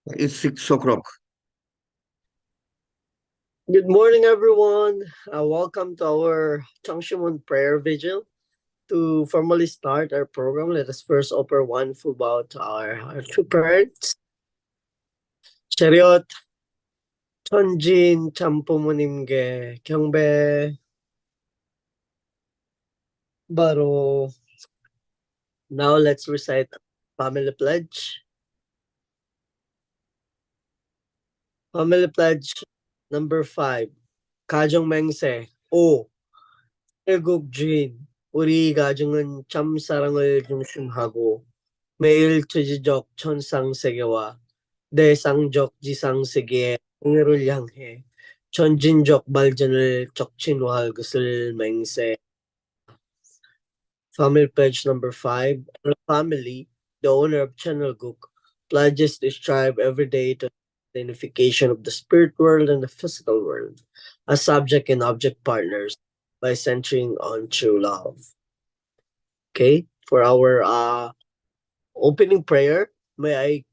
It's 6 o'clock. Good morning, everyone. Welcome to our Changshimun prayer vigil. To formally start our program, let us first offer one full bow to our two parents. Chariot, Chonjin, Champumunimge, Kyungbe, Baro. Now let's recite Family Pledge. Family Pledge number 5. Kajong Mengse. O. Ergok Jin. 우리 가정은 참 사랑을 중심하고 매일 투지적 천상세계와 내상적 지상세계의 공유를 향해 전진적 발전을 촉진할 것을 맹세. Family pledge number 5. Our family, the owner of Channel Gook, pledges to strive every day to the unification of the spirit world and the physical world as subject and object partners by centering on true love. Okay, for our opening prayer, may I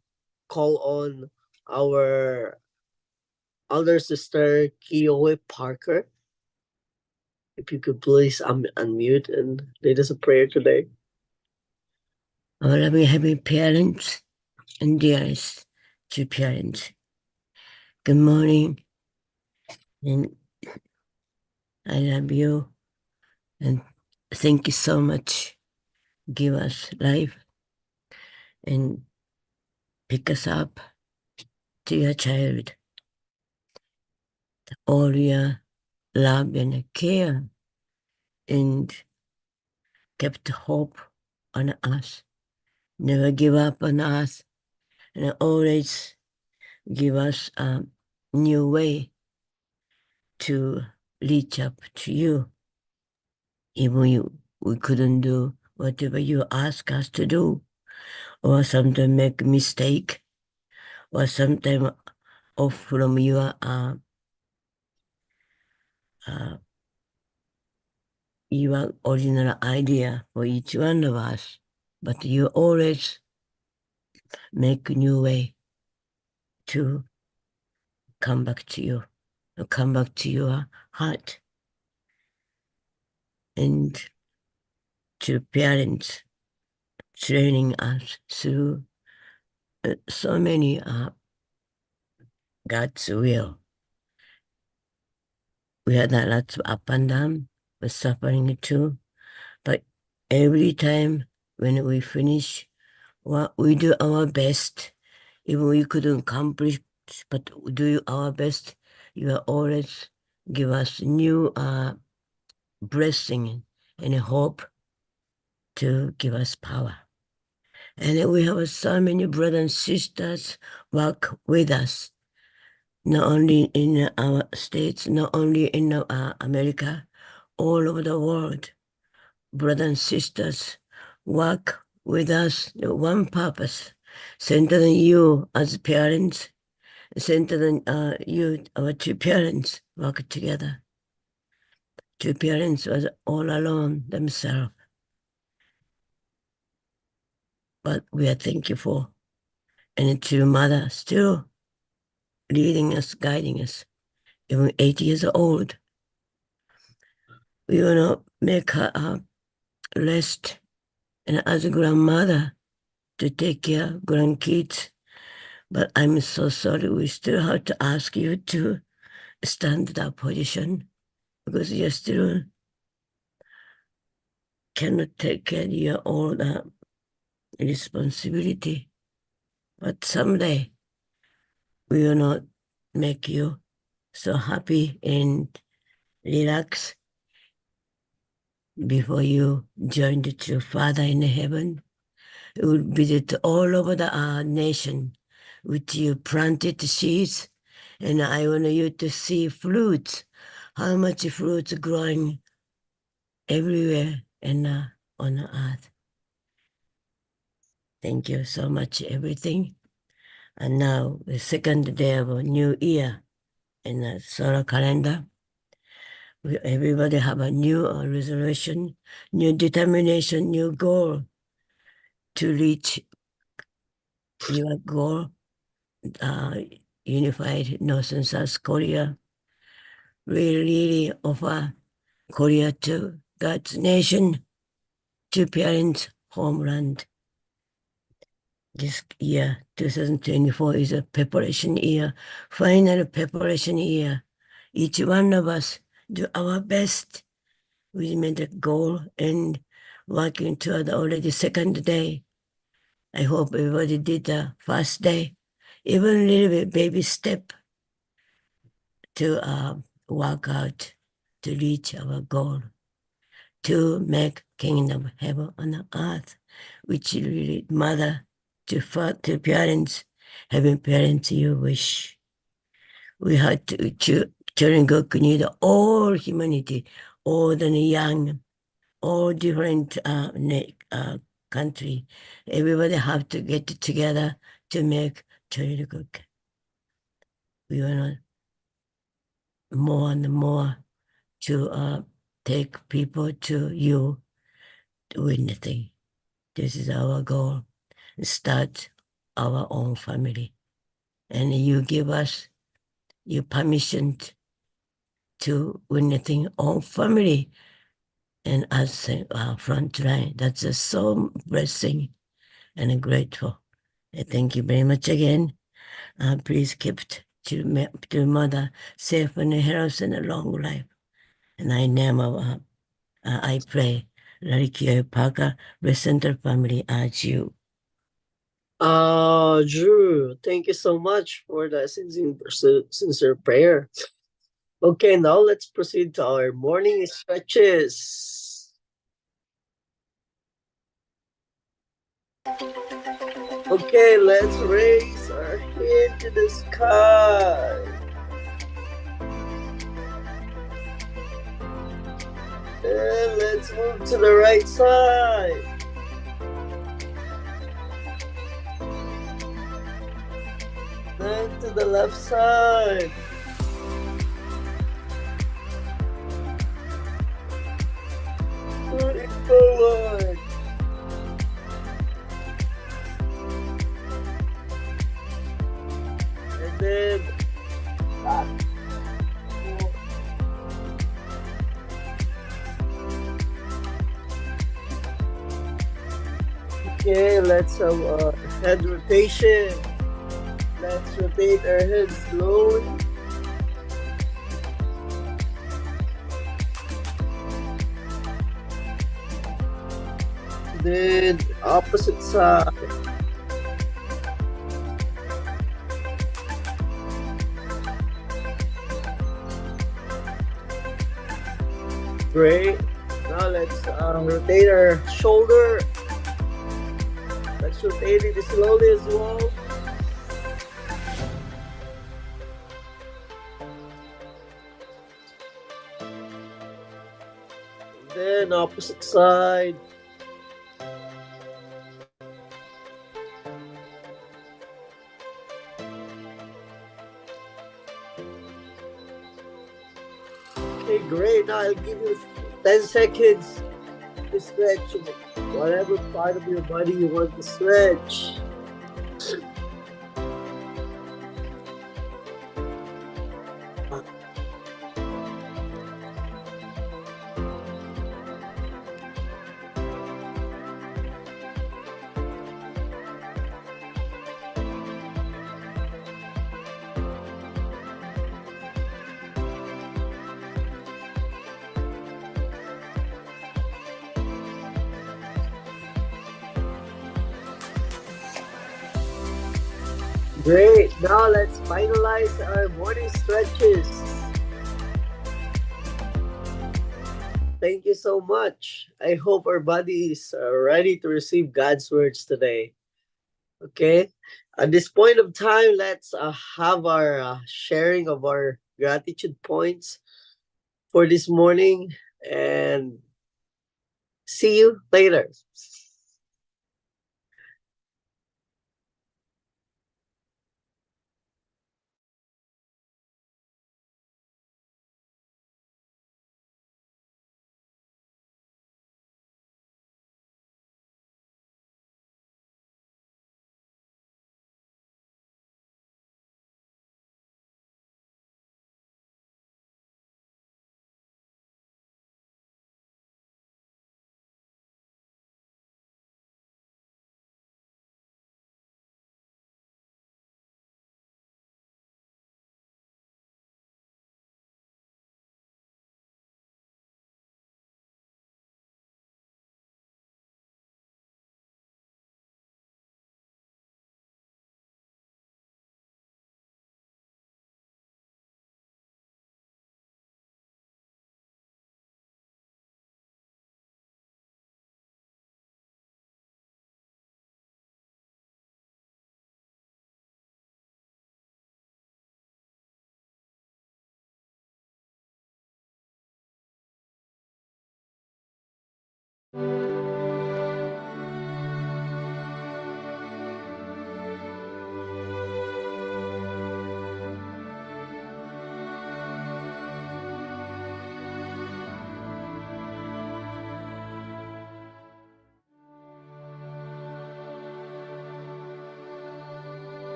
call on our elder sister Kiowe Parker. If you could please unmute and lead us a prayer today. Our loving heavenly parents and dearest two parents, good morning, and I love you, and thank you so much. Give us life and pick us up to your child. All your love and care and kept hope on us. Never give up on us and always give us a new way to reach up to you. Even we couldn't do whatever you ask us to do, or sometimes make mistake, or sometimes off from your original idea for each one of us, but you always make a new way to come back to you, to come back to your heart. And to parents training us through so many God's will. We had a lot of up and down, with suffering too. But every time when we finish, well, we do our best. Even we couldn't accomplish, but we do our best. You are always give us new blessing and hope to give us power. And we have so many brothers and sisters work with us, not only in our states, not only in America, all over the world. Brothers and sisters work with us, one purpose, centered on you as parents, centered on you, our two parents, work together. Two parents was all alone themselves. But we are thankful for. And two mother still leading us, guiding us, even 8 years old. We want to make her rest, and as a grandmother to take care of grandkids. But I'm so sorry, we still have to ask you to stand that position because you still cannot take care of your own responsibility. But someday we will not make you so happy and relax before you join the true Father in heaven. It will visit all over the nation with you planted seeds, and I want you to see fruits, how much fruits growing everywhere and on the earth. Thank you so much, everything. And now the second day of a new year in the solar calendar. Everybody have a new resolution, new determination, new goal to reach your goal uh, unified North and South Korea. We really offer Korea to God's nation, to parents' homeland. This year, 2024, is a preparation year, final preparation year. Each one of us do our best. We made a goal and working toward already second day. I hope everybody did the first day, even a little bit baby step to work out to reach our goal, to make kingdom heaven on earth, which really mother to parents, having parents you wish. We had to children need all humanity, all the young, all different country. Everybody have to get together to make children. We want more and more to take people to you witnessing. This is our goal. Start our own family. And you give us your permission to witnessing own family and as a front line. That's a so blessing and grateful. Thank you very much again. Please keep to mother safe and health and a long life. And I name I pray, Larry Parker, Center family as you. Drew, thank you so much for that sincere prayer. Okay, now let's proceed to our morning stretches. Okay, let's raise our hand to the sky. And let's move to the right side. Then to the left side. Moving forward. And then back. Okay, let's have a head rotation. Let's rotate our head slowly. Then opposite side. Great. Now let's rotate our shoulder. Let's rotate it slowly as well. Then opposite side. Okay, great. Now I'll give you 10 seconds to stretch whatever part of your body you want to stretch. Great. Now let's finalize our morning stretches. Thank you so much. I hope our bodies are ready to receive God's words today. Okay. At this point of time, let's have our sharing of our gratitude points for this morning and see you later.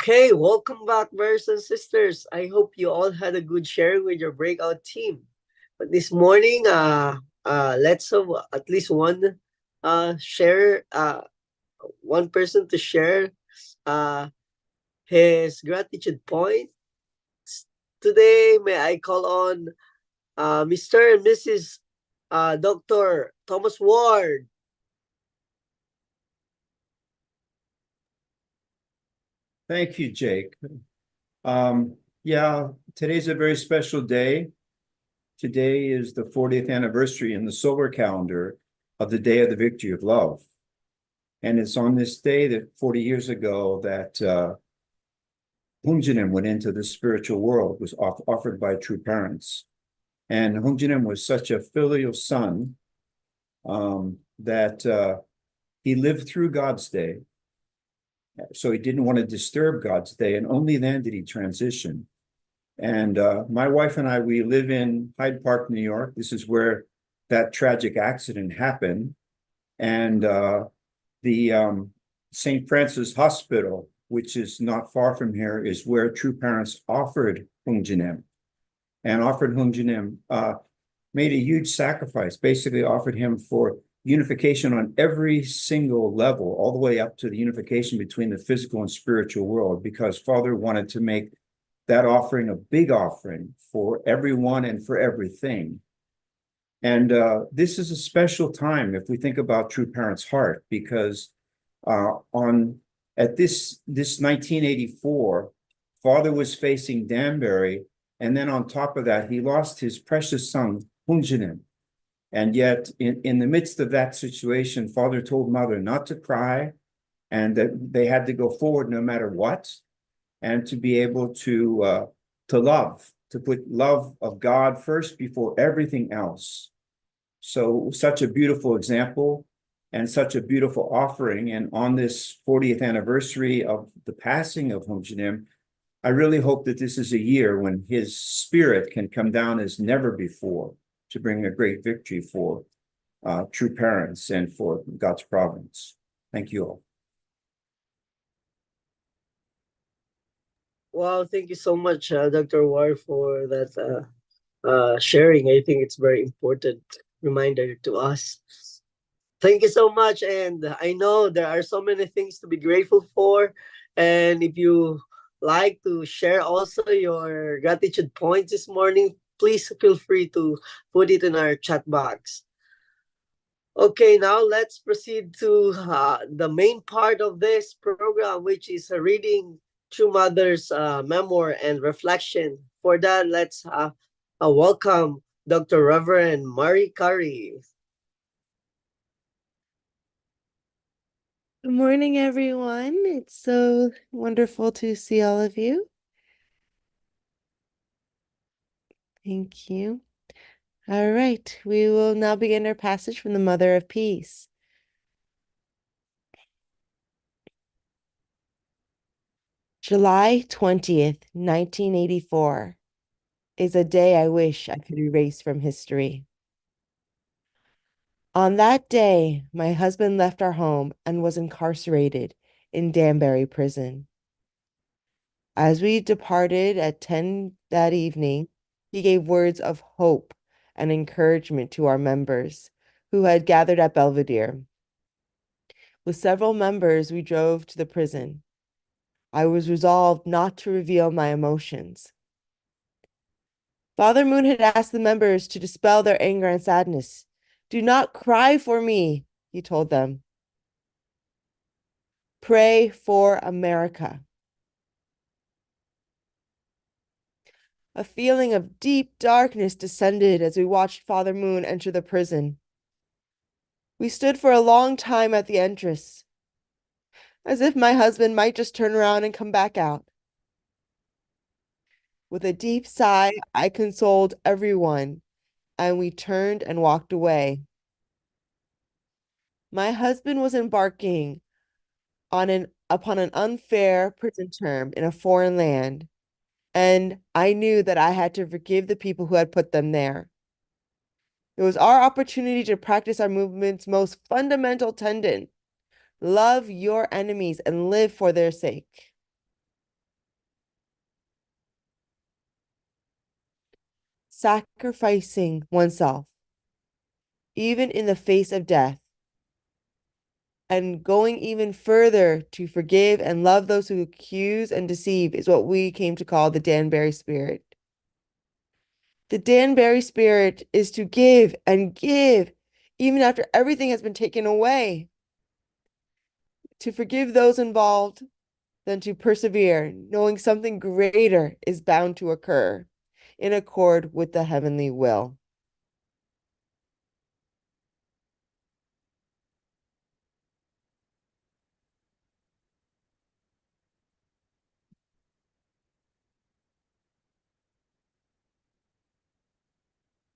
Okay, welcome back, brothers and sisters. I hope you all had a good sharing with your breakout team. But this morning, let's have at least share, one person to share uh, his gratitude point. Today, may I call on Mr. and Mrs. Dr. Thomas Ward. Thank you, Jake. Yeah, today's a very special day. Today is the 40th anniversary in the solar calendar of the Day of the Victory of Love. And it's on this day that 40 years ago that Hungjinim went into the spiritual world, was offered by true parents. And Hungjinim was such a filial son that he lived through God's day. So he didn't want to disturb God's day, and only then did he transition. And my wife and I, we live in Hyde Park, New York. This is where that tragic accident happened. And the St. Francis Hospital, which is not far from here, is where true parents offered Hungjinim. And offered Hungjinim, made a huge sacrifice, basically offered him for unification on every single level, all the way up to the unification between the physical and spiritual world, because Father wanted to make that offering a big offering for everyone and for everything. And this is a special time if we think about true parents' heart, because at this 1984, Father was facing Danbury, and then on top of that, he lost his precious son, Hungjinim. And yet, in the midst of that situation, Father told Mother not to cry, and that they had to go forward no matter what, and to be able to love, to put love of God first before everything else. So such a beautiful example and such a beautiful offering. And on this 40th anniversary of the passing of Hungjinim, I really hope that this is a year when his spirit can come down as never before to bring a great victory for true parents and for God's providence. Thank you all. Wow, thank you so much, Dr. Ward, for that sharing. I think it's very important reminder to us. Thank you so much. And I know there are so many things to be grateful for. And if you like to share also your gratitude points this morning, please feel free to put it in our chat box. Okay, now let's proceed to the main part of this program, which is reading True Mother's memoir and reflection. For that, let's welcome Dr. Reverend Mari Curry. Good morning, everyone. It's so wonderful to see all of you. Thank you. All right, we will now begin our passage from the Mother of Peace. July 20th, 1984 is a day I wish I could erase from history. On that day, my husband left our home and was incarcerated in Danbury Prison. As we departed at 10 that evening, he gave words of hope and encouragement to our members who had gathered at Belvedere. With several members, we drove to the prison. I was resolved not to reveal my emotions. Father Moon had asked the members to dispel their anger and sadness. "Do not cry for me," he told them. "Pray for America." A feeling of deep darkness descended as we watched Father Moon enter the prison. We stood for a long time at the entrance, as if my husband might just turn around and come back out. With a deep sigh, I consoled everyone, and we turned and walked away. My husband was embarking upon an unfair prison term in a foreign land, and I knew that I had to forgive the people who had put them there. It was our opportunity to practice our movement's most fundamental tenet: love your enemies and live for their sake. sacrificing oneself, even in the face of death, and going even further to forgive and love those who accuse and deceive is what we came to call the Danbury spirit. The Danbury spirit is to give and give, even after everything has been taken away, to forgive those involved, than to persevere, knowing something greater is bound to occur in accord with the heavenly will.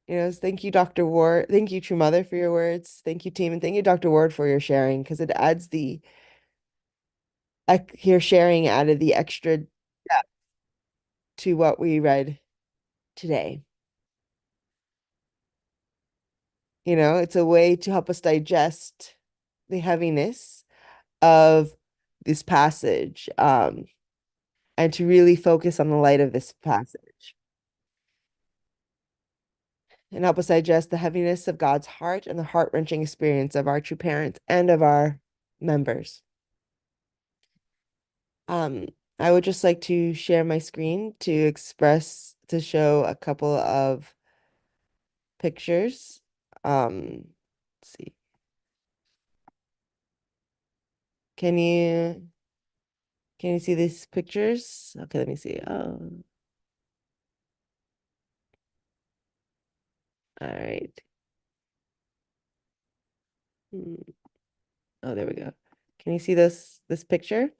Thank you, Dr. Ward. Thank you, True Mother, for your words. Thank you, team. And thank you, Dr. Ward, for your sharing, because it adds your sharing added the extra depth to what we read today. It's a way to help us digest the heaviness of this passage, and to really focus on the light of this passage and help us digest the heaviness of God's heart and the heart-wrenching experience of our true parents and of our members. I would just like to share my screen to show a couple of pictures. Let's see. Can you see these pictures? Okay, let me see. Oh, all right. Oh, there we go. Can you see this picture?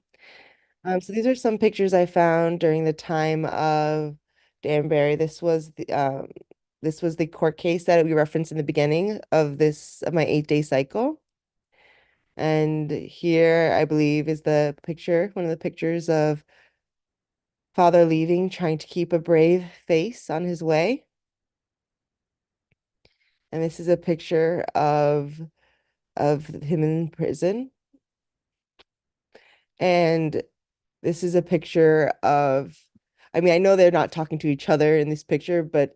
So these are some pictures I found during the time of Danbury. This was the court case that we referenced in the beginning of my 8-day cycle. And here, I believe, is one of the pictures of Father leaving, trying to keep a brave face on his way. And this is a picture of him in prison. And this is a picture I know they're not talking to each other in this picture, but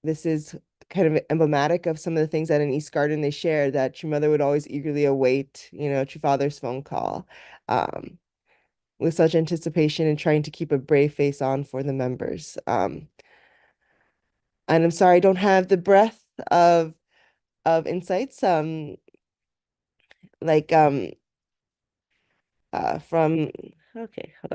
this is kind of emblematic of some of the things that in East Garden they shared, that your mother would always eagerly await, your father's phone call, with such anticipation and trying to keep a brave face on for the members. And I'm sorry, I don't have the breadth of insights, like from okay, hold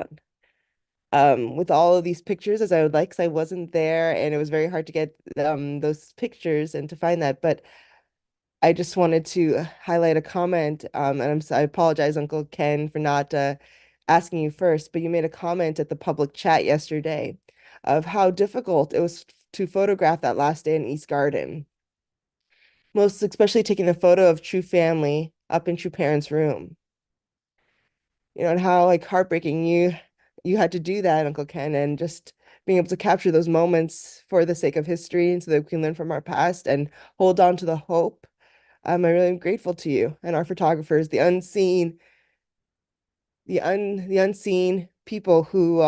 on. With all of these pictures as I would like, because I wasn't there and it was very hard to get those pictures and to find that. But I just wanted to highlight a comment, and I apologize, Uncle Ken, for not asking you first, but you made a comment at the public chat yesterday of how difficult it was to photograph that last day in East Garden. Most especially taking a photo of True family up in True parents' room. And how heartbreaking you had to do that, Uncle Ken, and just being able to capture those moments for the sake of history and so that we can learn from our past and hold on to the hope. I really am grateful to you and our photographers, the unseen people who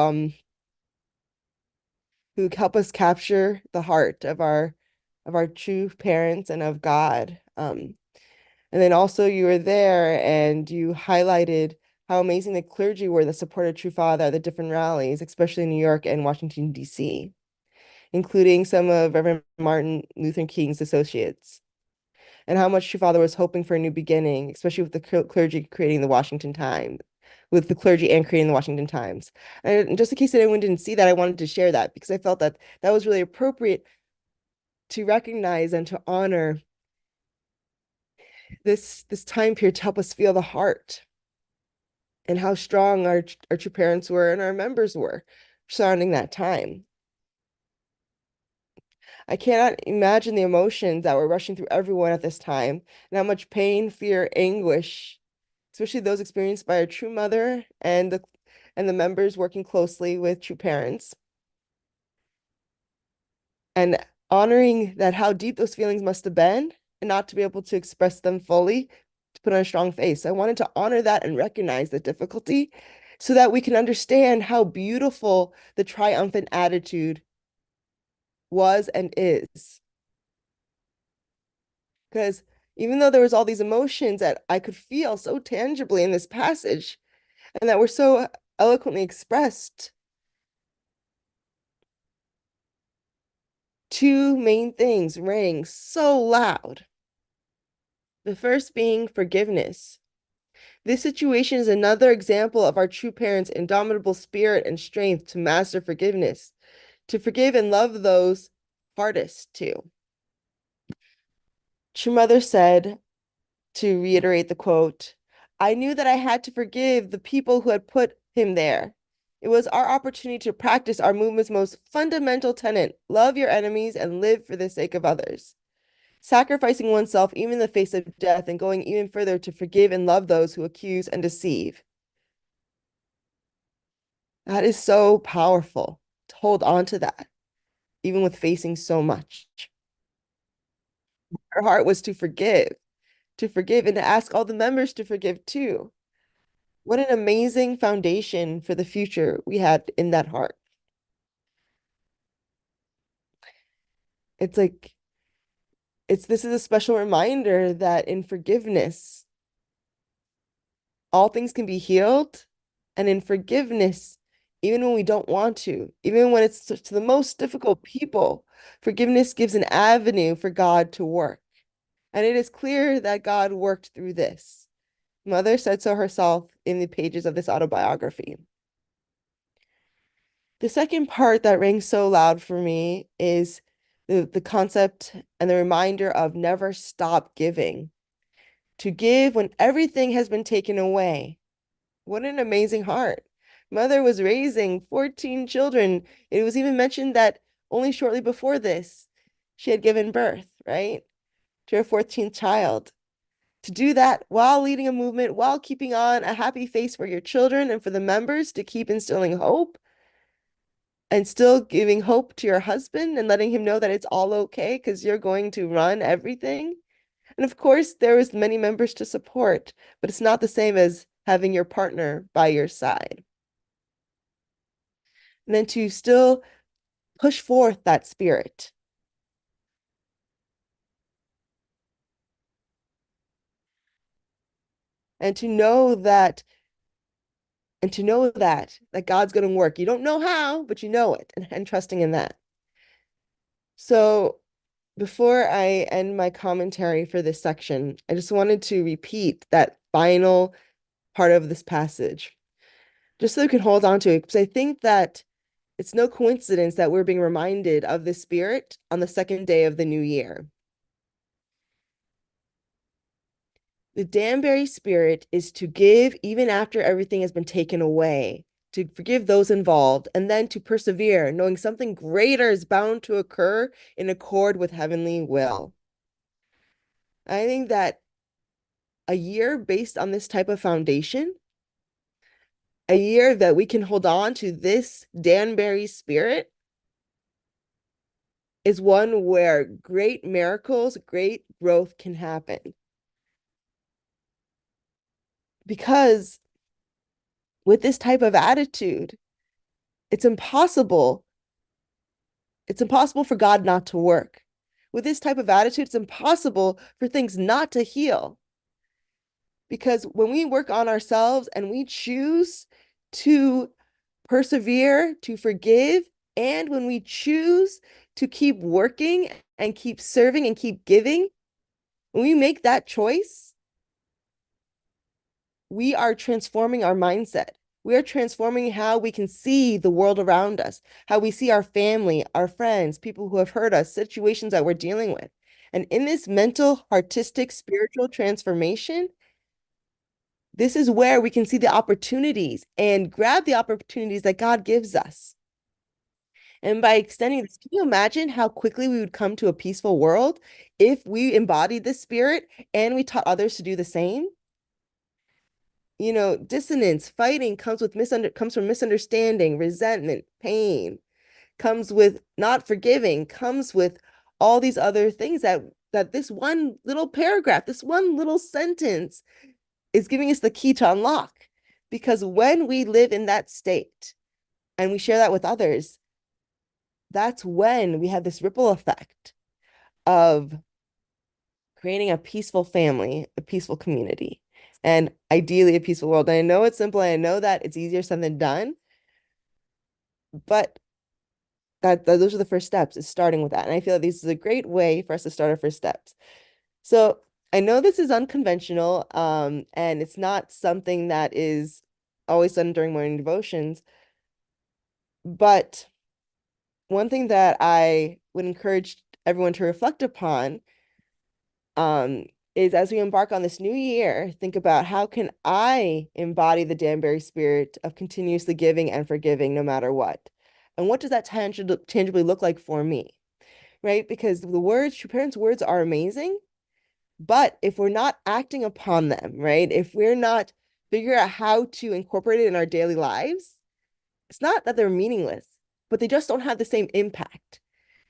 help us capture the heart of our true parents and of God. And then also you were there and you highlighted how amazing the clergy were that supported True Father at the different rallies, especially in New York and Washington, D.C., including some of Reverend Martin Luther King's associates, and how much True Father was hoping for a new beginning, especially with the clergy creating the Washington Times, with the clergy and creating the Washington Times. And just in case anyone didn't see that, I wanted to share that because I felt that that was really appropriate to recognize and to honor this time period to help us feel the heart and how strong our true parents were and our members were surrounding that time. I cannot imagine the emotions that were rushing through everyone at this time and how much pain, fear, anguish, especially those experienced by our true mother and the members working closely with true parents. And honoring that how deep those feelings must have been and not to be able to express them fully, to put on a strong face. I wanted to honor that and recognize the difficulty so that we can understand how beautiful the triumphant attitude was and is. Because even though there was all these emotions that I could feel so tangibly in this passage and that were so eloquently expressed, two main things rang so loud. The first being forgiveness. This situation is another example of our true parents' indomitable spirit and strength to master forgiveness, to forgive and love those hardest to. True Mother said, to reiterate the quote, I knew that I had to forgive the people who had put him there. It was our opportunity to practice our movement's most fundamental tenet, love your enemies and live for the sake of others. Sacrificing oneself even in the face of death and going even further to forgive and love those who accuse and deceive. That is so powerful to hold on to that, even with facing so much. Her heart was to forgive, and to ask all the members to forgive too. What an amazing foundation for the future we had in that heart. It's like, this is a special reminder that in forgiveness, all things can be healed. And in forgiveness, even when we don't want to, even when it's to the most difficult people, forgiveness gives an avenue for God to work. And it is clear that God worked through this. Mother said so herself in the pages of this autobiography. The second part that rings so loud for me is the concept and the reminder of never stop giving. To give when everything has been taken away. What an amazing heart. Mother was raising 14 children. It was even mentioned that only shortly before this, she had given birth, right, to her 14th child. To do that while leading a movement, while keeping on a happy face for your children and for the members, to keep instilling hope and still giving hope to your husband and letting him know that it's all okay because you're going to run everything. And of course, there was many members to support, but it's not the same as having your partner by your side. And then to still push forth that spirit. And to know that God's going to work. You don't know how, but you know it, and trusting in that. So before I end my commentary for this section, I just wanted to repeat that final part of this passage, just so we can hold on to it, because I think that it's no coincidence that we're being reminded of this spirit on the second day of the new year. The Danbury spirit is to give even after everything has been taken away, to forgive those involved, and then to persevere, knowing something greater is bound to occur in accord with heavenly will. I think that a year based on this type of foundation, a year that we can hold on to this Danbury spirit, is one where great miracles, great growth can happen. Because with this type of attitude, it's impossible for God not to work. With this type of attitude, it's impossible for things not to heal. Because when we work on ourselves and we choose to persevere, to forgive, and when we choose to keep working and keep serving and keep giving, when we make that choice, we are transforming our mindset. We are transforming how we can see the world around us, how we see our family, our friends, people who have hurt us, situations that we're dealing with. And in this mental, artistic, spiritual transformation, this is where we can see the opportunities and grab the opportunities that God gives us. And by extending this, can you imagine how quickly we would come to a peaceful world if we embodied this spirit and we taught others to do the same? You know, dissonance, fighting comes from misunderstanding, resentment, pain, comes with not forgiving, comes with all these other things that this one little paragraph, this one little sentence is giving us the key to unlock. Because when we live in that state and we share that with others, that's when we have this ripple effect of creating a peaceful family, a peaceful community, and ideally a peaceful world. And I know it's simple, and I know that it's easier said than done, but those are the first steps, is starting with that. And I feel like this is a great way for us to start our first steps. So I know this is unconventional, and it's not something that is always done during morning devotions, but one thing that I would encourage everyone to reflect upon, is as we embark on this new year, think about how can I embody the Danbury spirit of continuously giving and forgiving no matter what? And what does that tangibly look like for me? Right? Because the words, true parents' words are amazing, but if we're not acting upon them, right? If we're not figuring out how to incorporate it in our daily lives, it's not that they're meaningless, but they just don't have the same impact.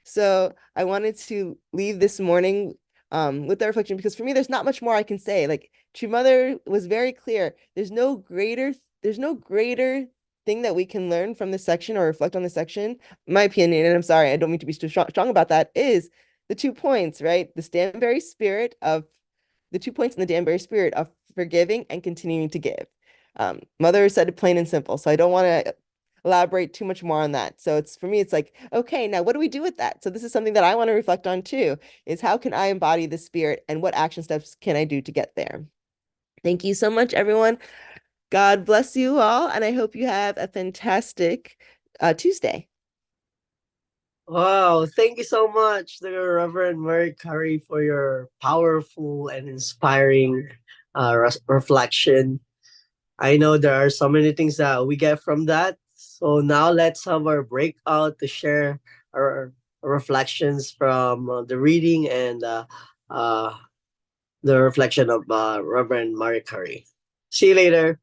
So I wanted to leave this morning with the reflection, because for me, there's not much more I can say. Like, True Mother was very clear. There's no greater thing that we can learn from this section or reflect on this section. My opinion, and I'm sorry, I don't mean to be too strong about that, is the 2 points, right? The 2 points in the Danbury spirit of forgiving and continuing to give. Mother said it plain and simple, so I don't want to elaborate too much more on that. So it's, for me, it's like, okay, now what do we do with that? So this is something that I want to reflect on too, is how can I embody the spirit and what action steps can I do to get there? Thank you so much, everyone. God bless you all, and I hope you have a fantastic Tuesday. Wow, thank you so much, the Reverend Mary Curry, for your powerful and inspiring reflection. I know there are so many things that we get from that. So now let's have our breakout to share our reflections from the reading and uh, the reflection of Reverend Mary Curry. See you later.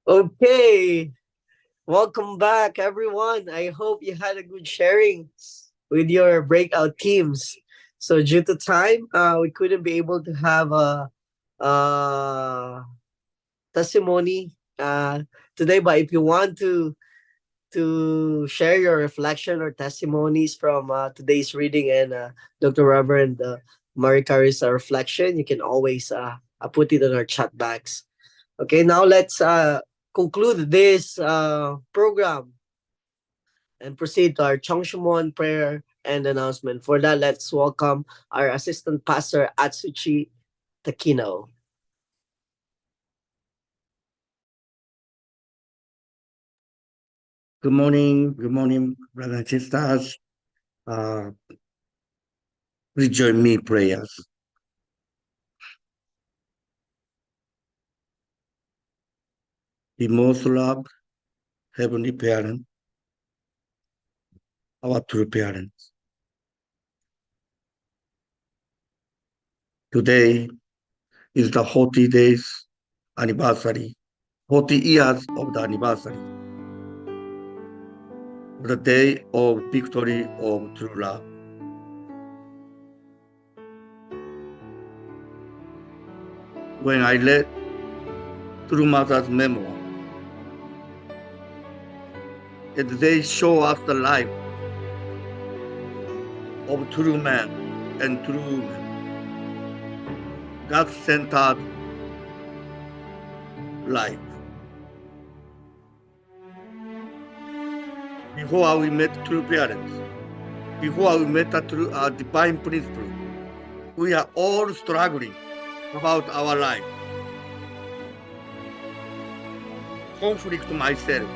Okay. Welcome back, everyone. I hope you had a good sharing with your breakout teams. So due to time, we couldn't be able to have a testimony today. But if you want to share your reflection or testimonies from today's reading and Dr. Reverend Marie Carey's reflection, you can always put it in our chat box. Okay, now let's conclude this program and proceed to our Chongshimon prayer and announcement. For that, let's welcome our Assistant Pastor Atsuchi Takino. Good morning, brothers and sisters. Please join me in prayers. The most loved Heavenly Parent, our true parents. Today is the 40 days anniversary, 40 years of the anniversary, the day of victory of true love. When I read True Mother's memoir, and they show us the life of true man and true woman, God-centered life. Before we met true parents, before we met a true divine principle, we are all struggling about our life. Conflict myself,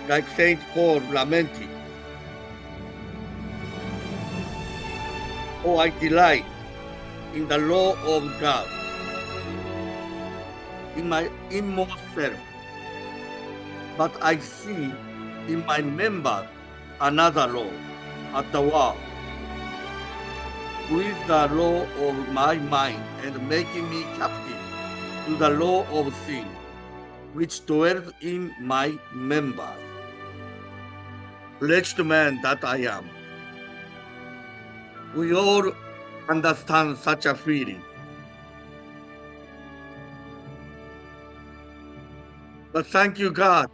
like Saint Paul lamented. Oh, I delight in the law of God, in my inmost self. But I see in my members another law at the war, with the law of my mind and making me captive to the law of sin, which dwells in my members. Wretched man that I am. We all understand such a feeling. But thank you, God,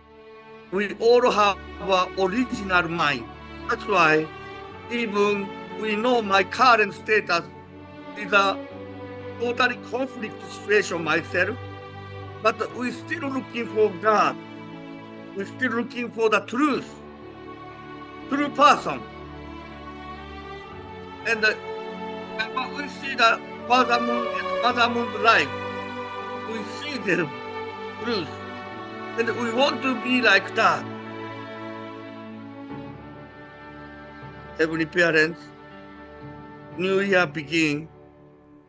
we all have our original mind. That's why even we know my current status is a totally conflict situation myself, but we're still looking for God. We're still looking for the truth, true person. And when we see the Father Moon and Mother Moon's life, we see their truth. And we want to be like that. Heavenly Parents, New Year begin,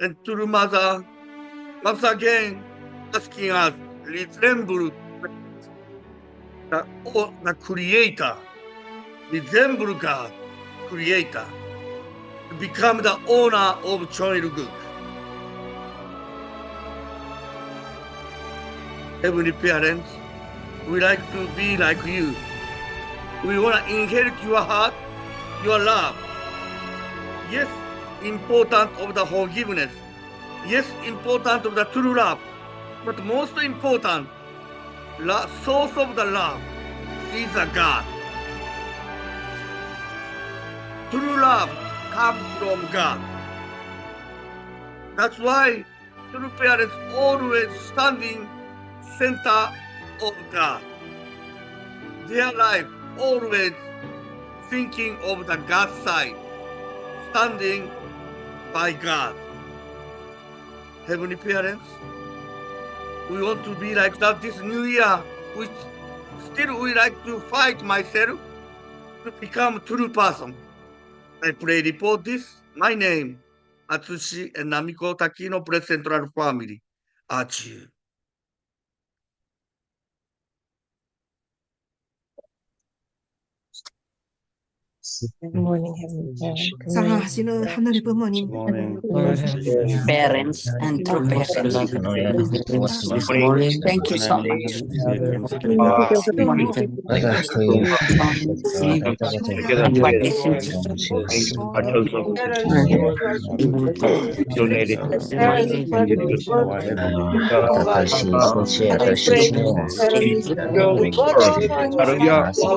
and True Mother once again asking us resemble the Creator, resemble God, Creator, to become the owner of Choiluguk. Heavenly Parents, we like to be like you. We want to inherit your heart, your love. Yes, important of the forgiveness. Yes, important of the true love. But most important, source of the love is a God. True love comes from God. That's why true parents always standing center of God. Their life always thinking of the God side, standing by God. Heavenly Parents, we want to be like that this new year. We like to fight myself to become true person. I pray report this. My name, Atsushi and Namiko Takino, Press Central Family. Achu. Good morning, Heavenly Father. Good sa morning, sinusunod po mo ni parents and true parents. This morning, thank you so much.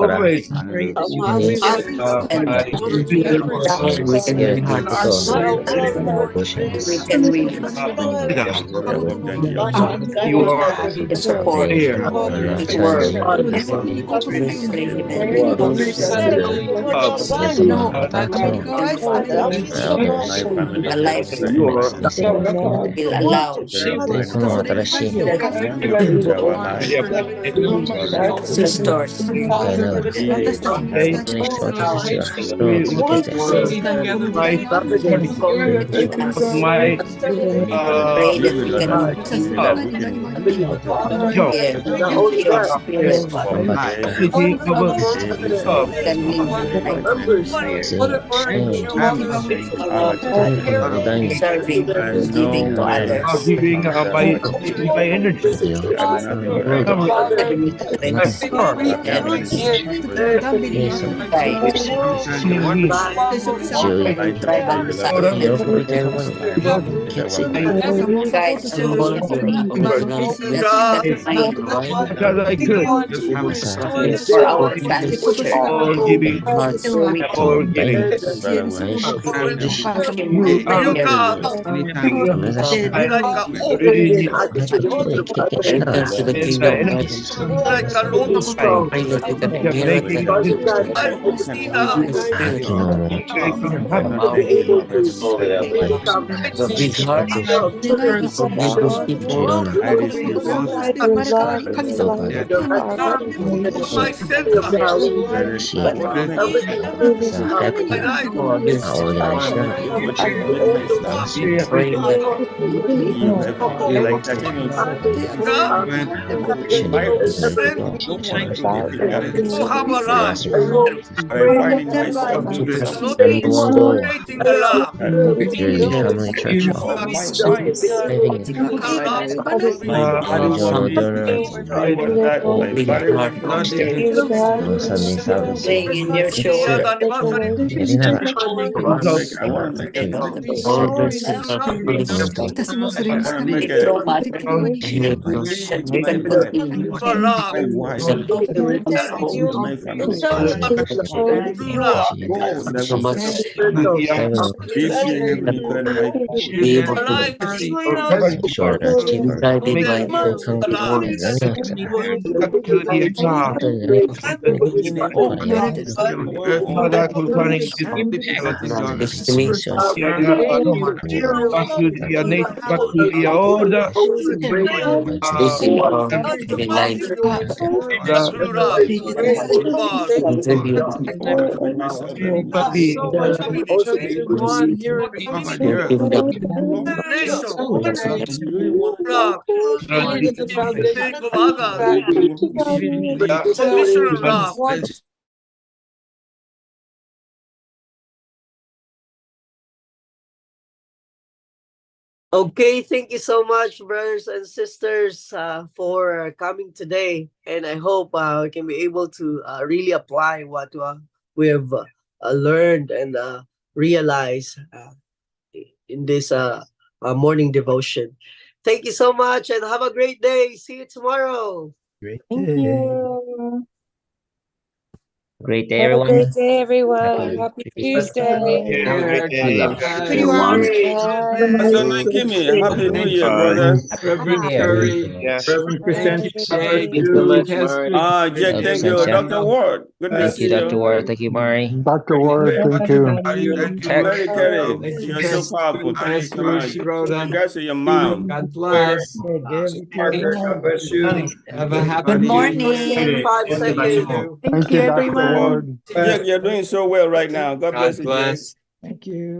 Always. And we can be hearts. We can read You are His support, here. His word, a life You are will allow sisters my with us. my Pray that we can job. hear your spirit Thinking about can live like serving, giving to others. giving my energy. Number My star and guide me. tribal guide all that mind Because I could for our family future. or giving So we or giving. You are really need enter to the and kingdom. energy. Pray that we can You're inherit making the this spirit from heaven. from our the big heart, those people My center for this praying that to have a life, not creating the love. some big heart playing in your show. All those things are fully so much. You can continue Love, with this hope so much be able to be guided by the words. Destiny this in our daily life contribute your kingdom. love, think of others, unconditional love. Okay, thank you so much, brothers and sisters, for coming today. And I hope we can be able to really apply what we have learned and realized in this morning devotion. Thank you so much and have a great day. See you tomorrow. Thank you. Great day, Have a everyone. great day, everyone. Happy Tuesday. Have a great day. Pastor Bye. Kimmy, Happy New Year, brother. Happy New Year. Yes. Reverend Crescent. Thank you so much, Mari. Jack, thank you. Dr. Ward, good to Thank see you, Dr. you. Ward. Thank you, Mari. Dr. Ward, thank you. Check. Mary Carey, you're so powerful. Thank you so much. Regards to your mom. God bless. Parker, God bless you. Have a happy Good morning. 5 seconds. Thank you, Dr. Ward. Jack, you're doing so well right now. God bless you, Jack. Thank you.